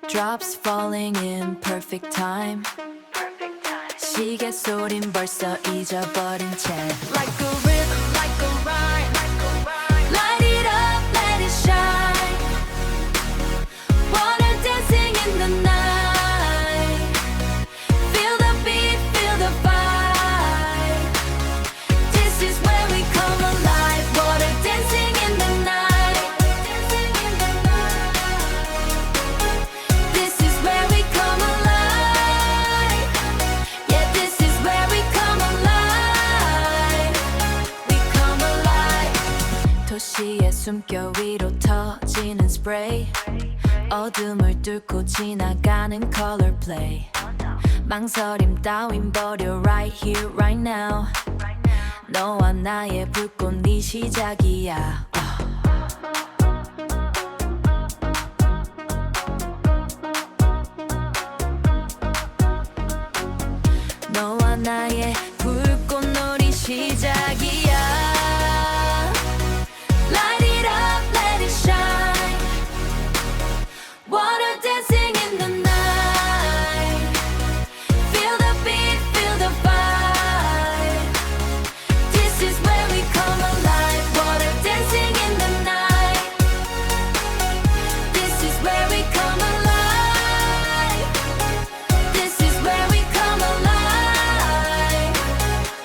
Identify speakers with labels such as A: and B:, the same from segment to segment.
A: Drops falling in perfect time. 시계 소린 벌써 잊어버린 채 Like a rhythm, like a rhyme. Light it up, let it shine. Water dancing in the night. Feel the beat, feel the vibe. This is where we come alive. Water dancing in the night. This is where we come alive. Yeah, this is where we come alive. We come alive. 도시의 숨결 위로 터지는 스프레이. 어둠을 뚫고 지나가는 color play. 망설임 따윈 버려 right here right now. 너와 나의 불꽃이 시작이야. 너와 나의 불꽃놀이 시작이야. Light it up, let it shine. Water dancing in the night. Feel the beat, feel the vibe. This is where we come alive. Water dancing in the night. This is where we come alive. This is where we come alive.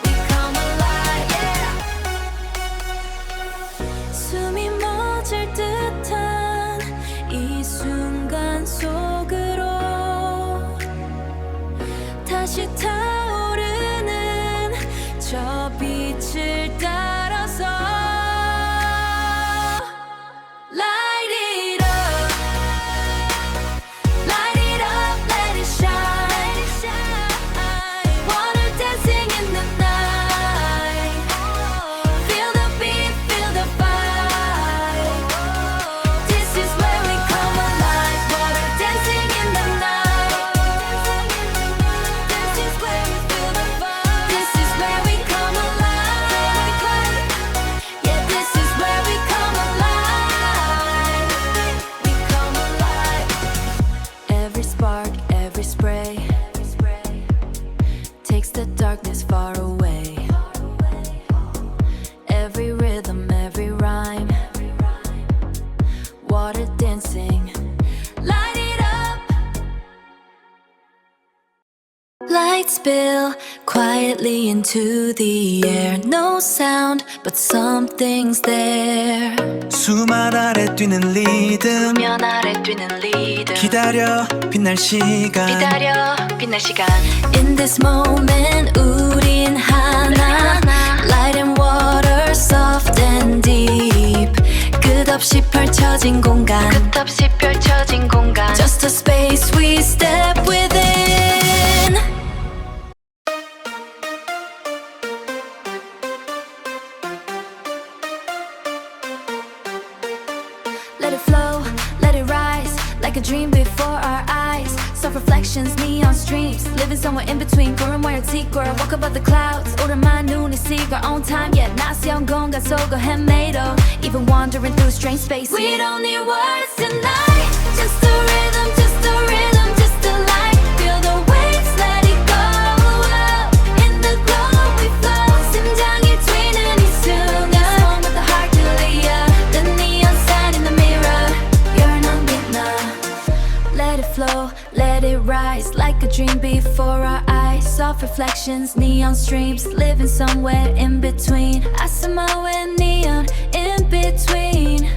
A: We come alive, yeah. 숨이 멎을 듯한 이 순간 속으로 다시 타오르는 저 빛을 따라서 Light it up. Light it up, let it shine. Water dancing in the night. Feel the beat, feel the vibe. This is where we come alive. Water dancing in the night. This is where we feel the vibe. This is where we come alive. Yeah, this is where we come alive. We come alive. Every spark, every spray takes the darkness far away. Every rhythm, every rhyme. Water dancing. Light it up. Lights spill quietly into the air. No sound, but something's there.
B: 수만 아래 뛰는 리듬
A: 면 아래 뛰는 리듬.
B: 기다려 빛날 시간
A: 기다려 빛날 시간. In this moment 우린 하나. Light and water, soft and deep. 끝없이 펼쳐진 공간. 끝없이 펼쳐진 공간. Just a space we step within. Let it flow, let it rise, like a dream before our eyes. Soft reflections, neon streams, living somewhere in between. 구름 와요 티끌, walk above the clouds. 오랜만 눈이 seek our own time, yet 낯선 공간 속을 헤매도. Even wandering through strange spaces. We don't need words tonight, just a rhythm, just a rhythm, just a light. Feel the waves, let it go. In the glow we flow. 심장이 뛰는 이 순간. One with the heart to lead. The neon sign in the mirror. You're not enough. Let it flow, let it rise, like a dream before our eyes. Soft reflections, neon streams, living somewhere in between. I see my way neon in between.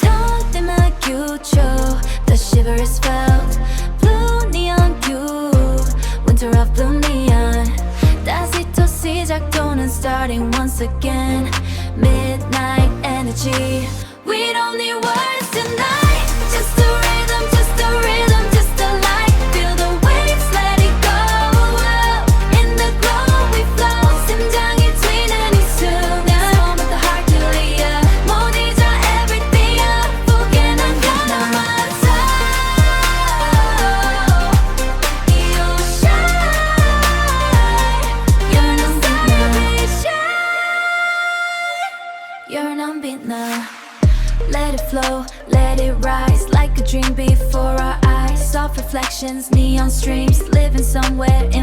A: Talk 내 말 규조, the shiver is felt. Blue neon view, winter of blue neon. 다시 또 시작도는 starting once again. Midnight energy. We don't need words tonight, just a rhythm, just a rhythm, just a light. Feel the waves, let it go. In the glow we flow. 심장이 뛰는 이 순간. One with the heart to lead. 못 잊어 everything 아프게 남겨놔서. You shine. You're not 빛나. You're not 빛나. Let it flow, let it rise like a dream before our eyes. Soft reflections, neon streams, living somewhere in